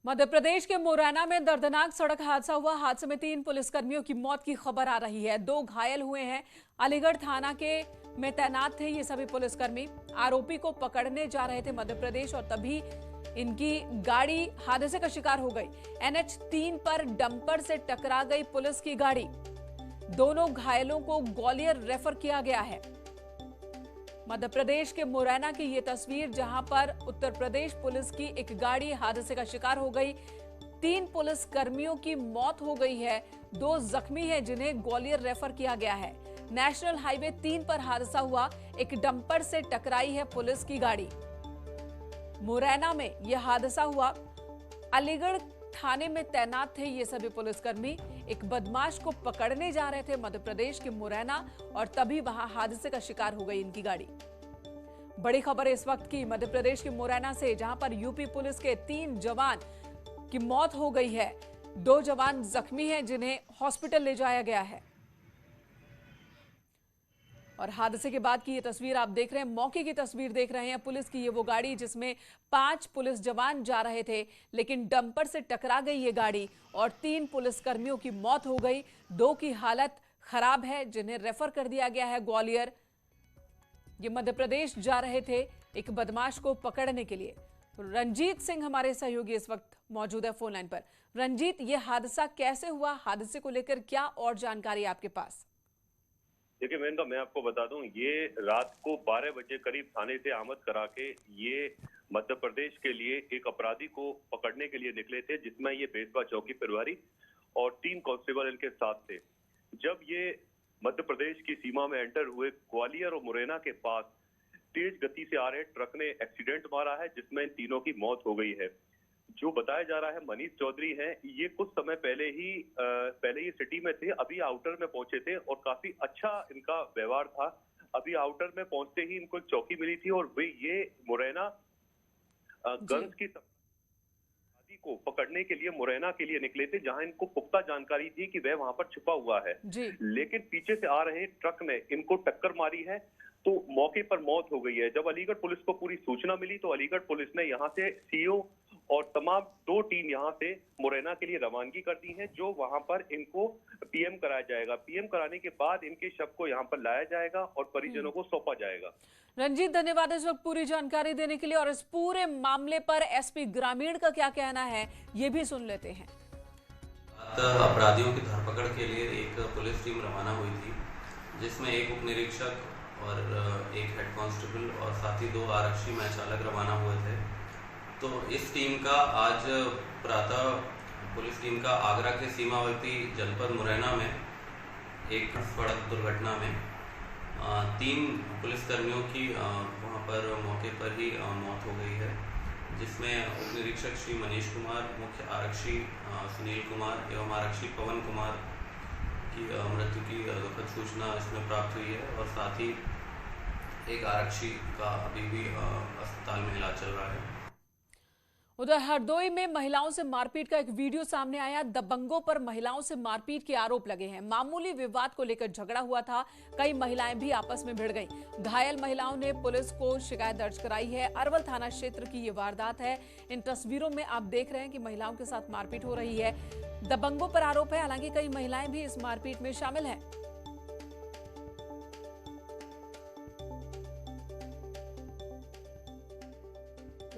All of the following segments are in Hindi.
मध्य प्रदेश के मुरैना में दर्दनाक सड़क हादसा हुआ। हादसे में 3 पुलिसकर्मियों की मौत की खबर आ रही है। 2 घायल हुए हैं। अलीगढ़ थाना के में तैनात थे ये सभी पुलिसकर्मी। आरोपी को पकड़ने जा रहे थे मध्य प्रदेश और तभी इनकी गाड़ी हादसे का शिकार हो गई। NH 3 पर डंपर से टकरा गई पुलिस की गाड़ी। दोनों घायलों को ग्वालियर रेफर किया गया है। मध्य प्रदेश के मुरैना की ये तस्वीर, जहां पर उत्तर प्रदेश पुलिस की एक गाड़ी हादसे का शिकार हो गई। 3 पुलिस कर्मियों की मौत हो गई है। 2 जख्मी हैं जिन्हें ग्वालियर रेफर किया गया है। नेशनल हाईवे 3 पर हादसा हुआ। एक डंपर से टकराई है पुलिस की गाड़ी। मुरैना में यह हादसा हुआ। अलीगढ़ थाने में तैनात थे ये सभी पुलिसकर्मी। एक बदमाश को पकड़ने जा रहे थे मध्य प्रदेश के मुरैना और तभी वहां हादसे का शिकार हो गई इनकी गाड़ी। बड़ी खबर इस वक्त की मध्य प्रदेश के मुरैना से, जहां पर यूपी पुलिस के 3 जवान की मौत हो गई है। 2 जवान जख्मी हैं जिन्हें हॉस्पिटल ले जाया गया है। और हादसे के बाद की ये तस्वीर आप देख रहे हैं, मौके की तस्वीर देख रहे हैं। पुलिस की ये वो गाड़ी जिसमें 5 पुलिस जवान जा रहे थे, लेकिन डंपर से टकरा गई ये गाड़ी और 3 पुलिसकर्मियों की मौत हो गई। 2 की हालत खराब है जिन्हें रेफर कर दिया गया है ग्वालियर। ये मध्य प्रदेश जा रहे थे एक बदमाश को पकड़ने के लिए। रंजीत सिंह हमारे सहयोगी इस वक्त मौजूद है फोन लाइन पर। रंजीत, ये हादसा कैसे हुआ? हादसे को लेकर क्या और जानकारी आपके पास? देखिए मेनका, मैं आपको बता दूं, ये रात को 12 बजे करीब थाने से आमद करा के ये मध्य प्रदेश के लिए एक अपराधी को पकड़ने के लिए निकले थे, जिसमें ये बेसबा चौकी प्रभारी और 3 कांस्टेबल इनके साथ थे। जब ये मध्य प्रदेश की सीमा में एंटर हुए, ग्वालियर और मुरैना के पास तेज गति से आ रहे ट्रक ने एक्सीडेंट मारा है, जिसमें इन तीनों की मौत हो गई है। जो बताया जा रहा है, मनीष चौधरी हैं, ये कुछ समय पहले ही सिटी में थे, अभी आउटर में पहुंचे थे और काफी अच्छा इनका व्यवहार था। अभी आउटर में पहुंचते ही इनको एक चौकी मिली थी और वे ये मुरैना गंज की अपराधी को पकड़ने के लिए मुरैना के लिए निकले थे, जहां इनको पुख्ता जानकारी थी कि वह वहां पर छुपा हुआ है। लेकिन पीछे से आ रहे ट्रक ने इनको टक्कर मारी है, तो मौके पर मौत हो गई है। जब अलीगढ़ पुलिस को पूरी सूचना मिली तो अलीगढ़ पुलिस ने यहां से CO और तमाम 2 टीम यहां से मुरैना के लिए रवानगी कर दी है, जो वहां पर इनको PM कराया जाएगा। PM कराने के बाद इनके शव को यहां पर लाया जाएगा और परिजनों को सौंपा जाएगा। रंजीत, धन्यवाद इस वक्त पूरी जानकारी देने के लिए। और इस पूरे मामले पर SP ग्रामीण का क्या कहना है, ये भी सुन लेते हैं। अपराधियों की धरपकड़ के लिए एक पुलिस टीम रवाना हुई थी, जिसमें एक उप निरीक्षक और एक हेड कांस्टेबल और साथ ही 2 आरक्षी मैच चालक रवाना हुए थे। तो इस टीम का आज प्रातः पुलिस टीम का आगरा के सीमावर्ती जनपद मुरैना में एक सड़क दुर्घटना में 3 पुलिसकर्मियों की वहां पर मौके पर ही मौत हो गई है, जिसमें उप निरीक्षक श्री मनीष कुमार, मुख्य आरक्षी सुनील कुमार एवं आरक्षी पवन कुमार की मृत्यु की दुखद सूचना इसमें प्राप्त हुई है और साथ ही एक आरक्षी का अभी भी अस्पताल में इलाज चल रहा है। उधर हरदोई में महिलाओं से मारपीट का एक वीडियो सामने आया। दबंगों पर महिलाओं से मारपीट के आरोप लगे हैं। मामूली विवाद को लेकर झगड़ा हुआ था। कई महिलाएं भी आपस में भिड़ गईं। घायल महिलाओं ने पुलिस को शिकायत दर्ज कराई है। अरवल थाना क्षेत्र की ये वारदात है। इन तस्वीरों में आप देख रहे हैं कि महिलाओं के साथ मारपीट हो रही है। दबंगों पर आरोप है, हालांकि कई महिलाएं भी इस मारपीट में शामिल हैं।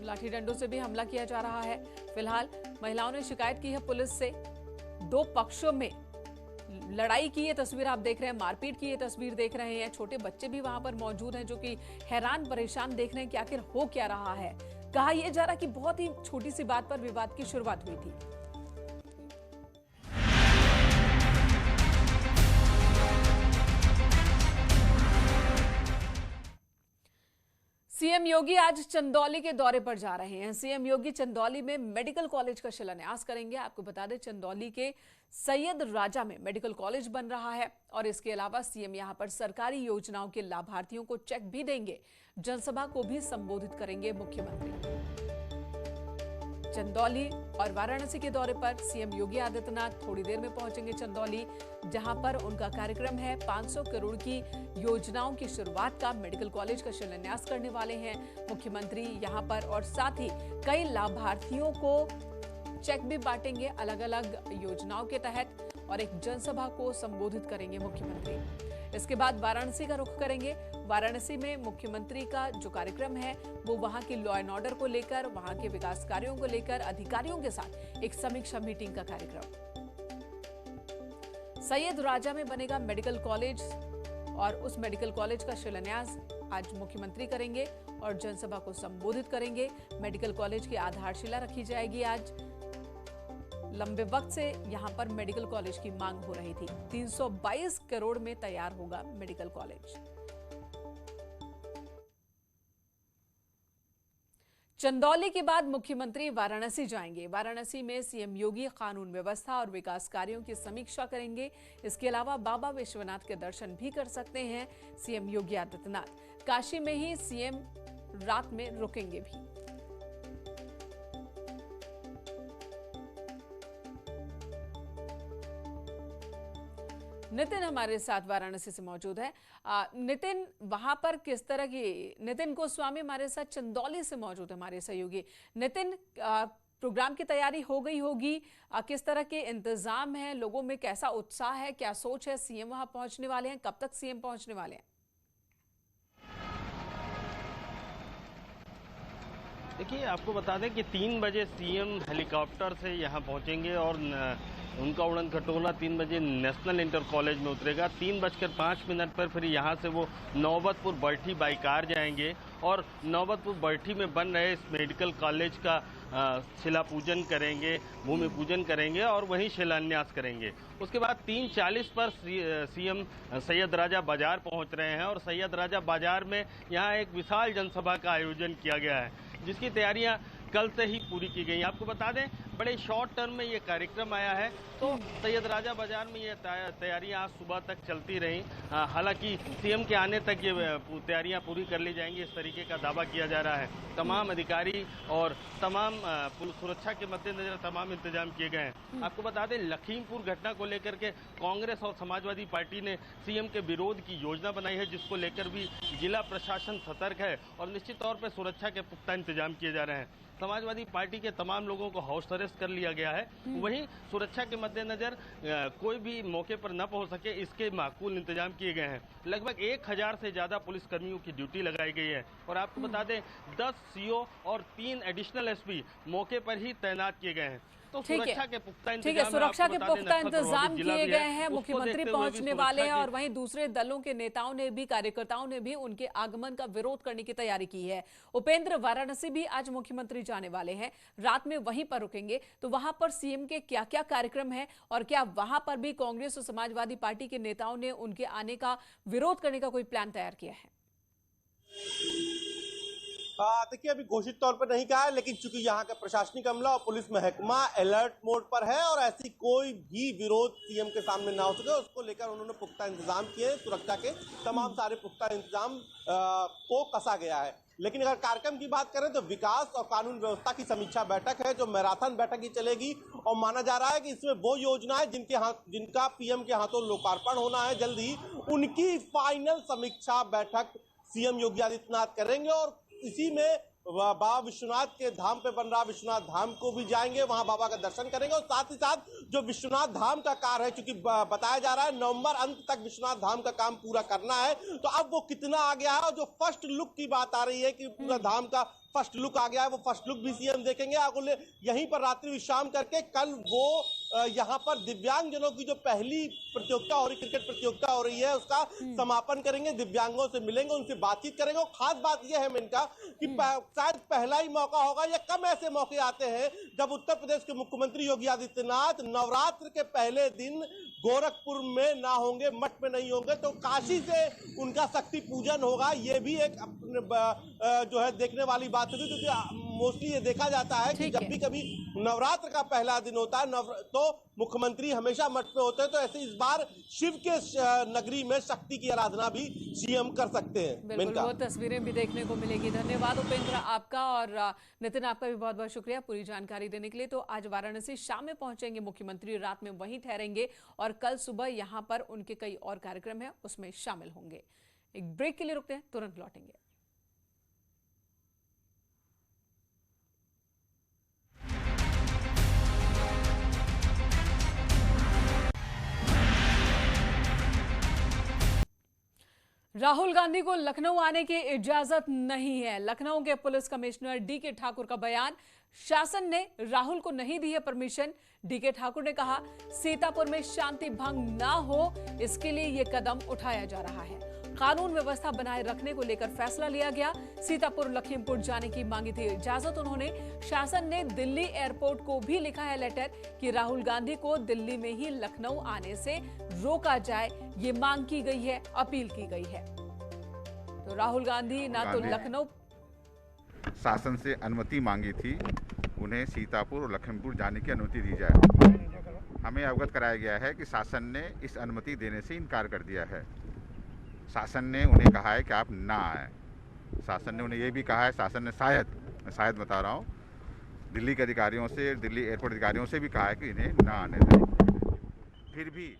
लाठी डंडों से भी हमला किया जा रहा है। फिलहाल महिलाओं ने शिकायत की है पुलिस से। 2 पक्षों में लड़ाई की ये तस्वीर आप देख रहे हैं, मारपीट की ये तस्वीर देख रहे हैं। छोटे बच्चे भी वहां पर मौजूद हैं, जो कि हैरान परेशान देख रहे हैं कि आखिर हो क्या रहा है। कहा यह जा रहा कि बहुत ही छोटी सी बात पर विवाद की शुरुआत हुई थी। सीएम योगी आज चंदौली के दौरे पर जा रहे हैं। सीएम योगी चंदौली में मेडिकल कॉलेज का शिलान्यास करेंगे। आपको बता दें, चंदौली के सैयद राजा में मेडिकल कॉलेज बन रहा है और इसके अलावा सीएम यहां पर सरकारी योजनाओं के लाभार्थियों को चेक भी देंगे। जनसभा को भी संबोधित करेंगे मुख्यमंत्री। चंदौली और वाराणसी के दौरे पर सीएम योगी आदित्यनाथ थोड़ी देर में पहुंचेंगे चंदौली, जहां पर उनका कार्यक्रम है 500 करोड़ की योजनाओं की शुरुआत का। मेडिकल कॉलेज का शिलान्यास करने वाले हैं मुख्यमंत्री यहां पर और साथ ही कई लाभार्थियों को चेक भी बांटेंगे अलग अलग योजनाओं के तहत और एक जनसभा को संबोधित करेंगे मुख्यमंत्री। इसके बाद वाराणसी का रुख करेंगे। वाराणसी में मुख्यमंत्री का जो कार्यक्रम है वो वहां की लॉ एंड ऑर्डर को लेकर, वहां के विकास कार्यों को लेकर अधिकारियों के साथ एक समीक्षा मीटिंग का कार्यक्रम। सैयद राजा में बनेगा मेडिकल कॉलेज और उस मेडिकल कॉलेज का शिलान्यास आज मुख्यमंत्री करेंगे और जनसभा को संबोधित करेंगे। मेडिकल कॉलेज की आधारशिला रखी जाएगी आज। लंबे वक्त से यहां पर मेडिकल कॉलेज की मांग हो रही थी। 322 करोड़ में तैयार होगा मेडिकल कॉलेज। चंदौली के बाद मुख्यमंत्री वाराणसी जाएंगे। वाराणसी में सीएम योगी कानून व्यवस्था और विकास कार्यों की समीक्षा करेंगे। इसके अलावा बाबा विश्वनाथ के दर्शन भी कर सकते हैं सीएम योगी आदित्यनाथ। काशी में ही सीएम रात में रुकेंगे भी। नितिन हमारे साथ वाराणसी से मौजूद है। नितिन, वहां पर किस तरह की, नितिन गोस्वामी हमारे साथ चंदौली से मौजूद है, हमारे सहयोगी। नितिन, प्रोग्राम की तैयारी हो गई होगी, किस तरह के इंतजाम हैं, लोगों में कैसा उत्साह है, क्या सोच है, सीएम वहां पहुंचने वाले हैं, कब तक सीएम पहुंचने वाले हैं? देखिए, आपको बता दें कि 3 बजे सीएम हेलीकॉप्टर से यहाँ पहुँचेंगे और उनका उड़न खटोला 3 बजे नेशनल इंटर कॉलेज में उतरेगा। 3:05 पर फिर यहाँ से वो नौबतपुर बैठी बाई कार जाएंगे और नौबतपुर बैठी में बन रहे इस मेडिकल कॉलेज का शिला पूजन करेंगे, भूमि पूजन करेंगे और वहीं शिलान्यास करेंगे। उसके बाद 3:40 पर सीएम सैयद राजा बाजार पहुँच रहे हैं और सैयद राजा बाजार में यहाँ एक विशाल जनसभा का आयोजन किया गया है, जिसकी तैयारियां कल से ही पूरी की गई। आपको बता दें, बड़े शॉर्ट टर्म में ये कार्यक्रम आया है, तो सैयद राजा बाजार में ये तैयारियां आज सुबह तक चलती रहीं। हालांकि सीएम के आने तक ये तैयारियां पूरी कर ली जाएंगी, इस तरीके का दावा किया जा रहा है। तमाम अधिकारी और तमाम पुलिस सुरक्षा के मद्देनजर तमाम इंतजाम किए गए हैं। आपको बता दें, लखीमपुर घटना को लेकर के कांग्रेस और समाजवादी पार्टी ने सीएम के विरोध की योजना बनाई है, जिसको लेकर भी जिला प्रशासन सतर्क है और निश्चित तौर पर सुरक्षा के पुख्ता इंतजाम किए जा रहे हैं। समाजवादी पार्टी के तमाम लोगों को हाउस अरेस्ट कर लिया गया है। वहीं सुरक्षा के मद्देनजर कोई भी मौके पर न पहुंच सके, इसके माकूल इंतजाम किए गए हैं। लगभग 1000 से ज्यादा पुलिसकर्मियों की ड्यूटी लगाई गई है और आपको बता दें 10 सीओ और 3 एडिशनल एसपी मौके पर ही तैनात किए गए हैं। तो सुरक्षा के पुख्ता इंतजाम, सुरक्षा के पुख्ता इंतजाम किए गए हैं। मुख्यमंत्री पहुंचने वाले हैं और वहीं दूसरे दलों के नेताओं ने भी, कार्यकर्ताओं ने भी उनके आगमन का विरोध करने की तैयारी की है। उपेंद्र, वाराणसी भी आज मुख्यमंत्री जाने वाले हैं, रात में वहीं पर रुकेंगे, तो वहां पर सीएम के क्या क्या कार्यक्रम है और क्या वहां पर भी कांग्रेस और समाजवादी पार्टी के नेताओं ने उनके आने का विरोध करने का कोई प्लान तैयार किया है? देखिए, अभी घोषित तौर पर नहीं कहा है, लेकिन चूंकि यहाँ का प्रशासनिक अमला और पुलिस महकमा अलर्ट मोड पर है और ऐसी कोई भी विरोध सीएम के सामने ना हो सके, उसको लेकर उन्होंने पुख्ता इंतजाम किए। सुरक्षा के तमाम सारे पुख्ता इंतजाम को कसा गया है। लेकिन अगर कार्यक्रम की बात करें तो विकास और कानून व्यवस्था की समीक्षा बैठक है, जो मैराथन बैठक ही चलेगी और माना जा रहा है कि इसमें वो योजनाएं जिनका पीएम के हाथों लोकार्पण होना है जल्द ही, उनकी फाइनल समीक्षा बैठक सीएम योगी आदित्यनाथ करेंगे और इसी में बाबा विश्वनाथ के धाम पे बन रहा विश्वनाथ धाम को भी जाएंगे, वहां बाबा का दर्शन करेंगे और साथ ही साथ जो विश्वनाथ धाम का कार्य है, क्योंकि बताया जा रहा है नवंबर अंत तक विश्वनाथ धाम का काम पूरा करना है, तो अब वो कितना आ गया है और जो फर्स्ट लुक की बात आ रही है कि पूरा धाम का फर्स्ट लुक आ गया है, वो फर्स्ट लुक भी सीएम देखेंगे। अगले यहीं पर रात्रि विश्राम करके कल वो यहाँ पर दिव्यांगजनों की जो पहली प्रतियोगिता हो रही, क्रिकेट प्रतियोगिता हो रही है, उसका समापन करेंगे, दिव्यांगों से मिलेंगे, उनसे बातचीत करेंगे। और खास बात यह है इनका कि शायद पहला ही मौका होगा या कम ऐसे मौके आते हैं जब उत्तर प्रदेश के मुख्यमंत्री योगी आदित्यनाथ नवरात्र के पहले दिन गोरखपुर में ना होंगे, मठ में नहीं होंगे, तो काशी से उनका शक्ति पूजन होगा। ये भी एक जो है देखने वाली बात होगी, क्योंकि मोस्टली ये देखा जाता है कि जब भी कभी नवरात्र का पहला दिन होता है तो मुख्यमंत्री हमेशा मठ पे होते हैं, तो ऐसे इस बार शिव के नगरी में शक्ति की आराधना भी सीएम कर सकते हैं। बिल्कुल, वो तस्वीरें भी देखने को मिलेगी। धन्यवाद उपेंद्र आपका, और नितिन आपका भी बहुत बहुत शुक्रिया पूरी जानकारी देने के लिए। तो आज वाराणसी शाम में पहुंचेंगे मुख्यमंत्री, रात में वहीं ठहरेंगे और कल सुबह यहाँ पर उनके कई और कार्यक्रम है, उसमें शामिल होंगे। एक ब्रेक के लिए रुकते हैं, तुरंत लौटेंगे। राहुल गांधी को लखनऊ आने की इजाजत नहीं है। लखनऊ के पुलिस कमिश्नर डीके ठाकुर का बयान, शासन ने राहुल को नहीं दी है परमिशन। डीके ठाकुर ने कहा, सीतापुर में शांति भंग ना हो इसके लिए यह कदम उठाया जा रहा है। कानून व्यवस्था बनाए रखने को लेकर फैसला लिया गया। सीतापुर लखीमपुर जाने की मांगी थी इजाजत उन्होंने। शासन ने दिल्ली एयरपोर्ट को भी लिखा है लेटर कि राहुल गांधी को दिल्ली में ही लखनऊ आने से रोका जाए, ये मांग की गई है, अपील की गई है। तो राहुल गांधी ना तो लखनऊ शासन से अनुमति मांगी थी, उन्हें सीतापुर और लखीमपुर जाने की अनुमति दी जाए। हमें अवगत कराया गया है कि शासन ने इस अनुमति देने से इनकार कर दिया है। शासन ने उन्हें कहा है कि आप ना आए। शासन ने उन्हें यह भी कहा है, शासन ने शायद बता रहा हूँ, दिल्ली के अधिकारियों से, दिल्ली एयरपोर्ट अधिकारियों से भी कहा है कि इन्हें ना आने दें। फिर भी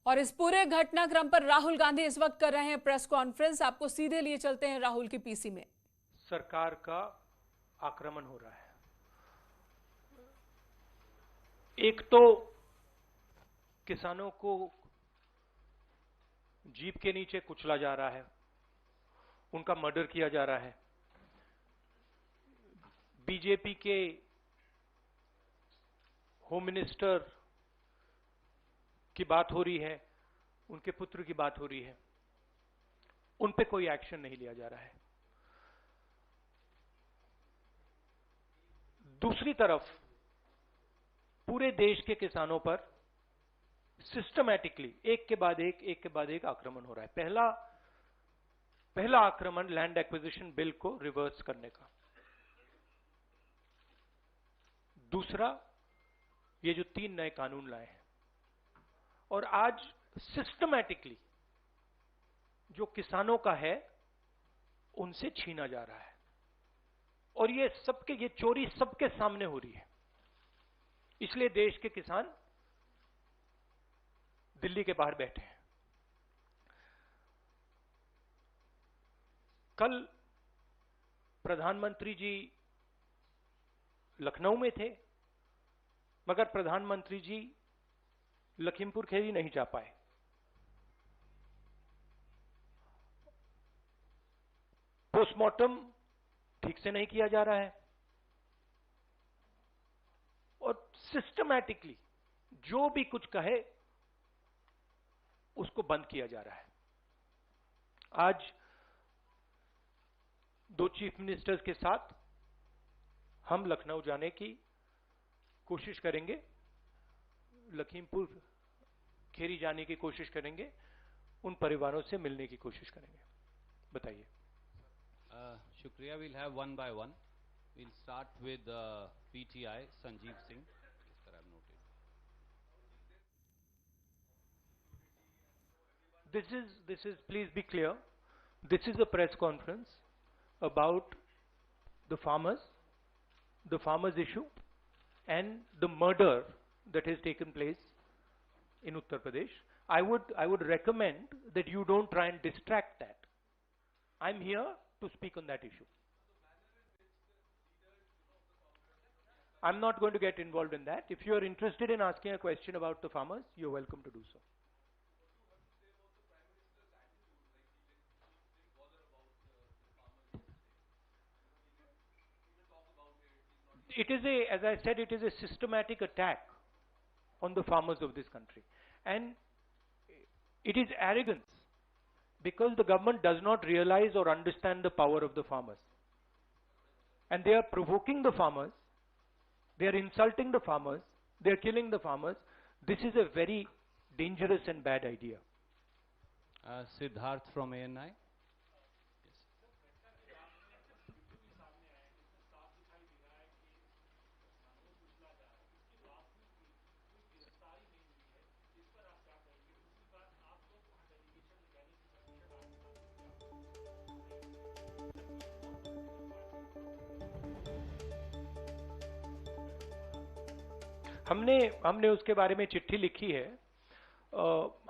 और इस पूरे घटनाक्रम पर राहुल गांधी इस वक्त कर रहे हैं प्रेस कॉन्फ्रेंस। आपको सीधे लिए चलते हैं राहुल की पीसी में। सरकार का आक्रमण हो रहा है। एक तो किसानों को जीप के नीचे कुचला जा रहा है, उनका मर्डर किया जा रहा है। बीजेपी के होम मिनिस्टर की बात हो रही है, उनके पुत्र की बात हो रही है, उन पे कोई एक्शन नहीं लिया जा रहा है। दूसरी तरफ पूरे देश के किसानों पर सिस्टमैटिकली एक के बाद एक आक्रमण हो रहा है। पहला आक्रमण लैंड एक्विजिशन बिल को रिवर्स करने का। दूसरा, ये जो 3 नए कानून लाए हैं, और आज सिस्टमैटिकली जो किसानों का है उनसे छीना जा रहा है। और ये चोरी सबके सामने हो रही है। इसलिए देश के किसान दिल्ली के बाहर बैठे हैं। कल प्रधानमंत्री जी लखनऊ में थे, मगर प्रधानमंत्री जी लखीमपुर खीरी नहीं जा पाए। पोस्टमार्टम ठीक से नहीं किया जा रहा है और सिस्टमैटिकली जो भी कुछ कहे उसको बंद किया जा रहा है। आज 2 चीफ मिनिस्टर्स के साथ हम लखनऊ जाने की कोशिश करेंगे, लखीमपुर खीरी जाने की कोशिश करेंगे, उन परिवारों से मिलने की कोशिश करेंगे। बताइए। शुक्रिया। We'll have one by one. We'll start with PTI Sanjeev Singh. Yes, sir, I've noted. This is, please be clear, this is a press conference about the farmers issue and the murder that has taken place in Uttar Pradesh. I would recommend that you don't try and distract that. I'm here to speak on that issue. I'm not going to get involved in that. If you are interested in asking a question about the farmers, you're welcome to do so. It is as I said, it is a systematic attack on the farmers of this country. And it is arrogance because the government does not realize or understand the power of the farmers. And they are provoking the farmers, they are insulting the farmers, they are killing the farmers. This is a very dangerous and bad idea. Siddharth from ANI. हमने उसके बारे में चिट्ठी लिखी है।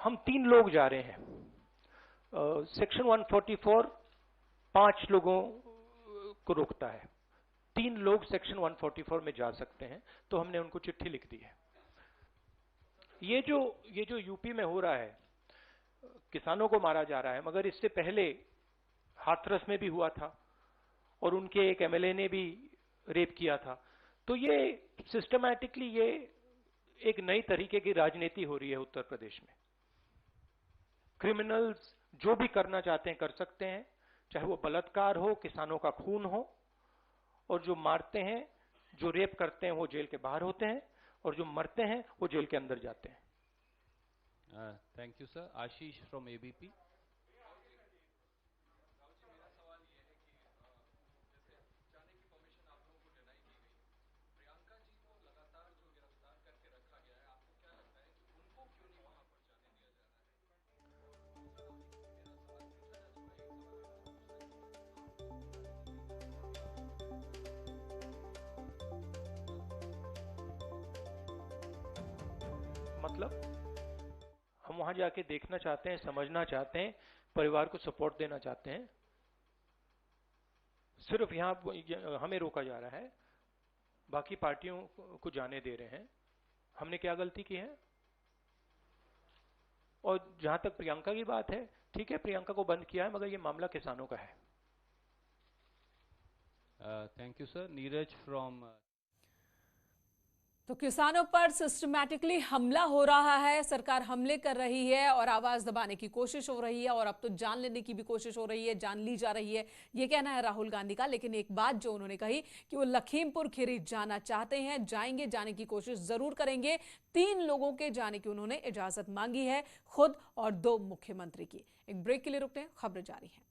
हम 3 लोग जा रहे हैं। सेक्शन 144 5 लोगों को रोकता है, 3 लोग सेक्शन 144 में जा सकते हैं, तो हमने उनको चिट्ठी लिख दी है। ये जो यूपी में हो रहा है, किसानों को मारा जा रहा है, मगर इससे पहले हाथरस में भी हुआ था और उनके एक एमएलए ने भी रेप किया था। तो ये सिस्टमैटिकली ये एक नई तरीके की राजनीति हो रही है उत्तर प्रदेश में। क्रिमिनल्स जो भी करना चाहते हैं कर सकते हैं, चाहे वो बलात्कार हो, किसानों का खून हो, और जो मारते हैं, जो रेप करते हैं वो जेल के बाहर होते हैं, और जो मरते हैं वो जेल के अंदर जाते हैं। Thank you sir. Ashish from ABP. मतलब हम वहां जाके देखना चाहते हैं, समझना चाहते हैं, परिवार को सपोर्ट देना चाहते हैं। सिर्फ यहां हमें रोका जा रहा है, बाकी पार्टियों को जाने दे रहे हैं। हमने क्या गलती की है? और जहां तक प्रियंका की बात है, ठीक है, प्रियंका को बंद किया है, मगर ये मामला किसानों का है। Thank you sir. Neeraj from. तो किसानों पर सिस्टमैटिकली हमला हो रहा है, सरकार हमले कर रही है और आवाज दबाने की कोशिश हो रही है, और अब तो जान लेने की भी कोशिश हो रही है, जान ली जा रही है, ये कहना है राहुल गांधी का। लेकिन एक बात जो उन्होंने कही कि वो लखीमपुर खीरी जाना चाहते हैं, जाएंगे, जाने की कोशिश जरूर करेंगे। 3 लोगों के जाने की उन्होंने इजाजत मांगी है, खुद और 2 मुख्यमंत्री की। एक ब्रेक के लिए रुकते हैं, खबरें जारी हैं।